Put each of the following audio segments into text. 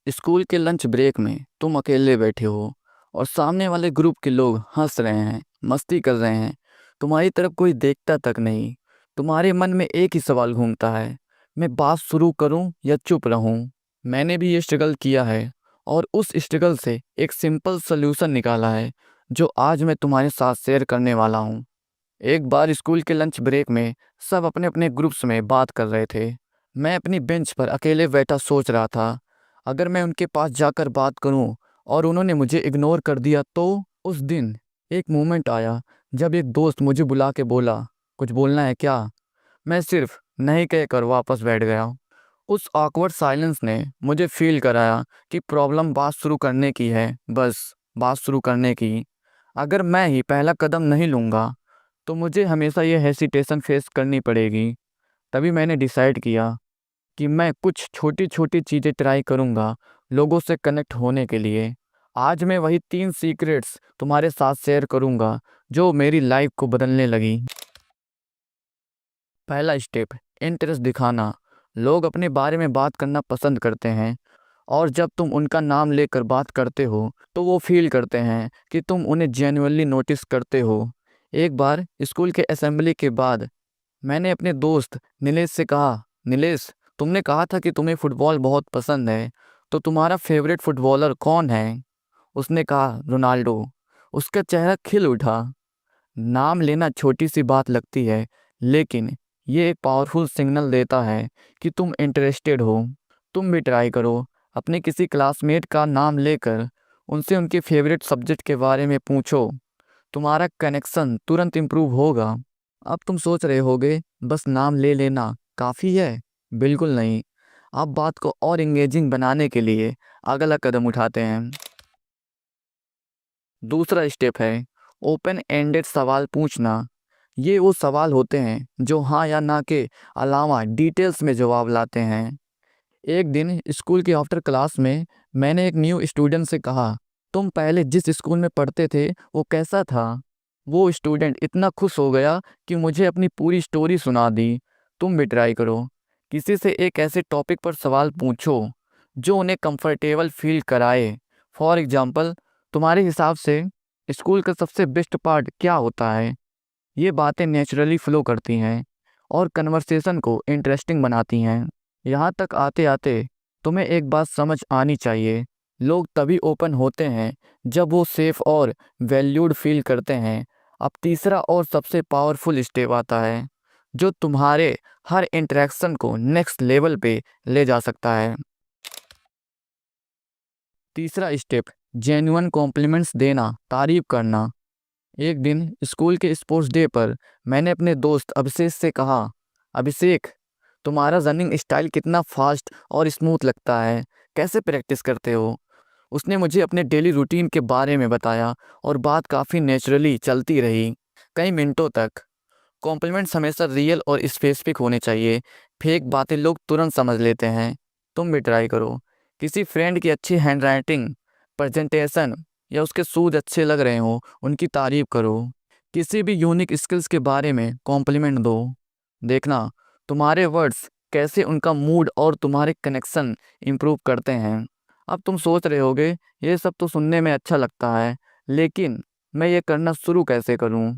School के lunch break में तुम अकेले बैठे हो और सामने वाले ग्रुप के लोग हंस रहे हैं, मस्ती कर रहे हैं। तुम्हारी तरफ कोई देखता तक नहीं। तुम्हारे मन में एक ही सवाल घूमता है, मैं बात शुरू करूं या चुप रहूं। मैंने भी ये स्ट्रगल किया है और उस स्ट्रगल से एक सिंपल सोल्यूशन निकाला है जो आज मैं तुम्हारे साथ शेयर करने वाला हूं। एक बार स्कूल के लंच ब्रेक में सब अपने अपने ग्रुप्स में बात कर रहे थे। मैं अपनी बेंच पर अकेले बैठा सोच रहा था, अगर मैं उनके पास जाकर बात करूं और उन्होंने मुझे इग्नोर कर दिया तो। उस दिन एक मोमेंट आया जब एक दोस्त मुझे बुला के बोला, कुछ बोलना है क्या? मैं सिर्फ नहीं कहकर वापस बैठ गया। उस ऑकवर्ड साइलेंस ने मुझे फील कराया कि प्रॉब्लम बात शुरू करने की है, बस बात शुरू करने की। अगर मैं ही पहला कदम नहीं लूँगा तो मुझे हमेशा ये हेसिटेशन फेस करनी पड़ेगी। तभी मैंने डिसाइड किया कि मैं कुछ छोटी छोटी चीज़ें ट्राई करूँगा लोगों से कनेक्ट होने के लिए। आज मैं वही 3 सीक्रेट्स तुम्हारे साथ शेयर करूँगा जो मेरी लाइफ को बदलने लगी। पहला स्टेप, इंटरेस्ट दिखाना। लोग अपने बारे में बात करना पसंद करते हैं और जब तुम उनका नाम लेकर बात करते हो तो वो फील करते हैं कि तुम उन्हें जेन्युइनली नोटिस करते हो। एक बार स्कूल के असेंबली के बाद मैंने अपने दोस्त नीलेश से कहा, नीलेश, तुमने कहा था कि तुम्हें फुटबॉल बहुत पसंद है, तो तुम्हारा फेवरेट फुटबॉलर कौन है? उसने कहा, रोनाल्डो। उसका चेहरा खिल उठा। नाम लेना छोटी सी बात लगती है, लेकिन ये एक पावरफुल सिग्नल देता है कि तुम इंटरेस्टेड हो। तुम भी ट्राई करो, अपने किसी क्लासमेट का नाम लेकर उनसे उनके फेवरेट सब्जेक्ट के बारे में पूछो। तुम्हारा कनेक्शन तुरंत इम्प्रूव होगा। अब तुम सोच रहे होगे, बस नाम ले लेना काफ़ी है? बिल्कुल नहीं। अब बात को और इंगेजिंग बनाने के लिए अगला कदम उठाते हैं। दूसरा स्टेप है ओपन एंडेड सवाल पूछना। ये वो सवाल होते हैं जो हाँ या ना के अलावा डिटेल्स में जवाब लाते हैं। एक दिन स्कूल के आफ्टर क्लास में मैंने एक न्यू स्टूडेंट से कहा, तुम पहले जिस स्कूल में पढ़ते थे वो कैसा था? वो स्टूडेंट इतना खुश हो गया कि मुझे अपनी पूरी स्टोरी सुना दी। तुम भी ट्राई करो। किसी से एक ऐसे टॉपिक पर सवाल पूछो जो उन्हें कंफर्टेबल फील कराए। फॉर एग्जाम्पल, तुम्हारे हिसाब से स्कूल का सबसे बेस्ट पार्ट क्या होता है? ये बातें नेचुरली फ्लो करती हैं और कन्वर्सेशन को इंटरेस्टिंग बनाती हैं। यहाँ तक आते आते तुम्हें एक बात समझ आनी चाहिए, लोग तभी ओपन होते हैं जब वो सेफ और वैल्यूड फील करते हैं। अब तीसरा और सबसे पावरफुल स्टेप आता है जो तुम्हारे हर इंटरेक्शन को नेक्स्ट लेवल पे ले जा सकता है। तीसरा स्टेप, जेन्युइन कॉम्प्लीमेंट्स देना, तारीफ करना। एक दिन स्कूल के स्पोर्ट्स डे पर मैंने अपने दोस्त अभिषेक से कहा, अभिषेक, तुम्हारा रनिंग स्टाइल कितना फास्ट और स्मूथ लगता है, कैसे प्रैक्टिस करते हो? उसने मुझे अपने डेली रूटीन के बारे में बताया और बात काफ़ी नेचुरली चलती रही कई मिनटों तक। कॉम्प्लीमेंट्स हमेशा रियल और स्पेसिफिक होने चाहिए। फेक बातें लोग तुरंत समझ लेते हैं। तुम भी ट्राई करो। किसी फ्रेंड की अच्छी हैंडराइटिंग, प्रेजेंटेशन या उसके शूज अच्छे लग रहे हो, उनकी तारीफ करो। किसी भी यूनिक स्किल्स के बारे में कॉम्प्लीमेंट दो। देखना तुम्हारे वर्ड्स कैसे उनका मूड और तुम्हारे कनेक्शन इम्प्रूव करते हैं। अब तुम सोच रहे होगे, ये सब तो सुनने में अच्छा लगता है, लेकिन मैं ये करना शुरू कैसे करूं?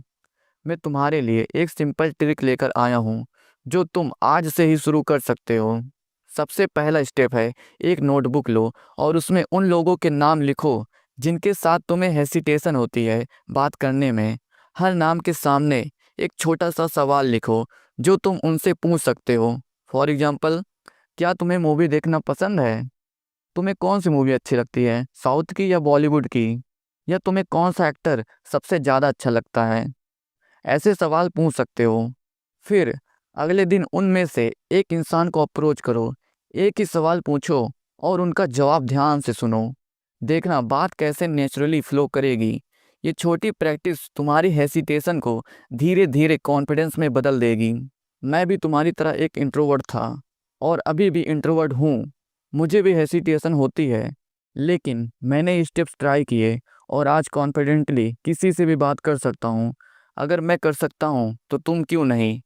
मैं तुम्हारे लिए एक सिंपल ट्रिक लेकर आया हूँ जो तुम आज से ही शुरू कर सकते हो। सबसे पहला स्टेप है, एक नोटबुक लो और उसमें उन लोगों के नाम लिखो जिनके साथ तुम्हें हेसिटेशन होती है बात करने में। हर नाम के सामने एक छोटा सा सवाल लिखो जो तुम उनसे पूछ सकते हो। फॉर एग्जाम्पल, क्या तुम्हें मूवी देखना पसंद है? तुम्हें कौन सी मूवी अच्छी लगती है, साउथ की या बॉलीवुड की? या तुम्हें कौन सा एक्टर सबसे ज़्यादा अच्छा लगता है? ऐसे सवाल पूछ सकते हो। फिर अगले दिन उनमें से एक इंसान को अप्रोच करो, एक ही सवाल पूछो और उनका जवाब ध्यान से सुनो। देखना बात कैसे नेचुरली फ्लो करेगी। ये छोटी प्रैक्टिस तुम्हारी हेसिटेशन को धीरे धीरे कॉन्फिडेंस में बदल देगी। मैं भी तुम्हारी तरह एक इंट्रोवर्ट था और अभी भी इंट्रोवर्ट हूँ। मुझे भी हेसिटेशन होती है, लेकिन मैंने ये स्टेप्स ट्राई किए और आज कॉन्फिडेंटली किसी से भी बात कर सकता हूँ। अगर मैं कर सकता हूँ तो तुम क्यों नहीं?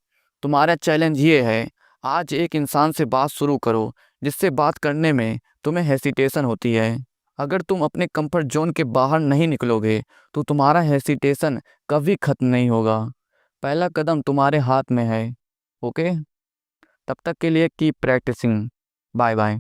तुम्हारा चैलेंज ये है, आज एक इंसान से बात शुरू करो जिससे बात करने में तुम्हें हेसिटेशन होती है। अगर तुम अपने कंफर्ट जोन के बाहर नहीं निकलोगे तो तुम्हारा हेसिटेशन कभी खत्म नहीं होगा। पहला कदम तुम्हारे हाथ में है। ओके, तब तक के लिए कीप प्रैक्टिसिंग। Bye bye.